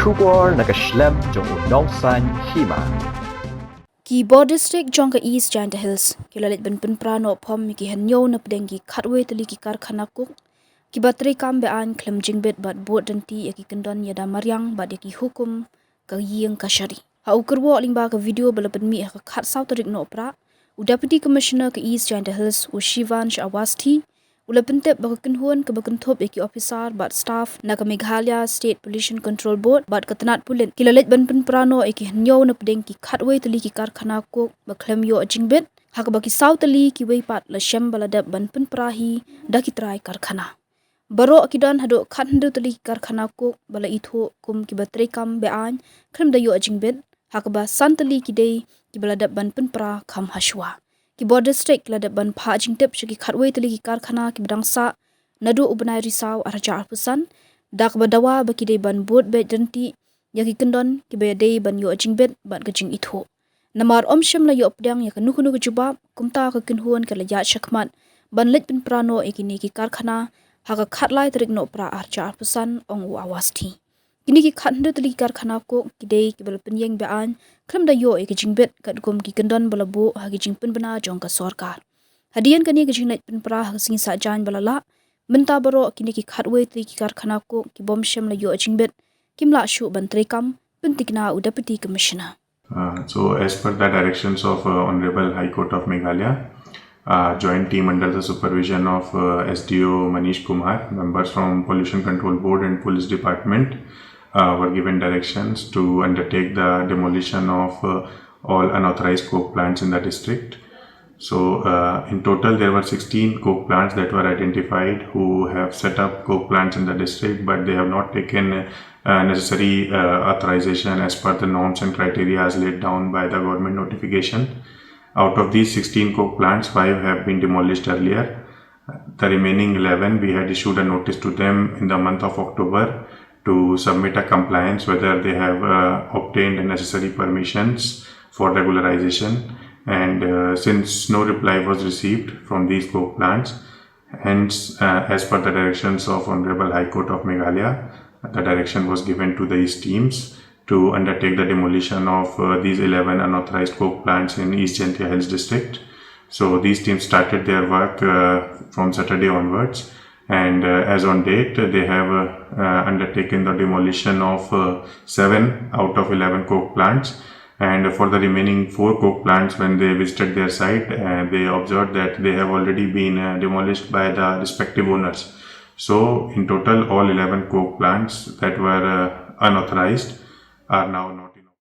Shubor nakaslem jong unongsan Hima. Keyboard district jongka East Giant Hills kilalit ban Pynpra no phom ki hanyo na pdengi khatwe tali ki Karkhana kuk ki batri kam Beaiñ klem jingbet bat bot danti ki kendon yada maryang bat ki hukum ka yeng ka shari ha ukurwo lingba ka video balapan mi ka khat sautrik no pra Deputy Commissioner ka East Giant Hills Shivan Shawasti ulapentep bakakin huan ke bakentop ki officer bat staff na ka Meghalaya State Pollution Control Board bat katanat pulen kilalit ban Pynpra no ki hanyo na pdeng ki khatwe tali ki Karkhana ko baklem yo jingbet hak baki sautali ki weipat la shem baladap ban Pynpra hi dakitrai Karkhana baro akidan hado khatndu tali ki Karkhana ko bala itho kum ki batri kam Beaiñ klem da yo jingbet hak ba santali ki dei ki baladap ban Pynpra kam hashwa ki border district ladap ban pha jingtep shiki khatwe tali ki Karkhana ki bidangsa nadu ubnai risau arja pusan dak badawa baki dei ban bot be janti yaki kendon ki be dei ban yo jingbet ban ka jing itho namar omshem la yo pdang ya kanu kanu jubab kumta ka kinhuan ka la ya shakmat ban lit Pynpra no ekini ki Karkhana ha ka khatlai trik no pra arja pusan ong u awasti kini ki khatndu tali ki Karkhana ko ki dei ki bal penyeng Beaiñ klem da yo ek jingbet kat gom ki kendon balabo ha ki jingpen bana jong ka sarkar hadian kani ki jingnait Pynpra ha sing sa jan balala menta baro kini ki khatwe tali ki Karkhana ko ki bomshem la yo jingbet kimla shu ban trekam pentikna u Deputy Commissioner. So as per the directions of Honorable High Court of Meghalaya, joint team under the supervision of SDO Manish Kumar, members from Pollution Control Board and Police Department were given directions to undertake the demolition of all unauthorized coke plants in the district. So in total there were 16 coke plants that were identified who have set up coke plants in the district, but they have not taken necessary authorization as per the norms and criteria as laid down by the government notification. Out of these 16 coke plants, 5 have been demolished earlier. The remaining 11, we had issued a notice to them in the month of October to submit a compliance whether they have obtained necessary permissions for regularization. And since no reply was received from these coke plants, hence as per the directions of Honorable High Court of Meghalaya, the direction was given to these teams to undertake the demolition of these 11 unauthorized coke plants in East Giant Hills district. So these teams started their work from Saturday onwards, and as on date they have undertaken the demolition of 7 out of 11 coke plants. And for the remaining 4 coke plants, when they visited their site, they observed that they have already been demolished by the respective owners. So in total all 11 coke plants that were unauthorized are now not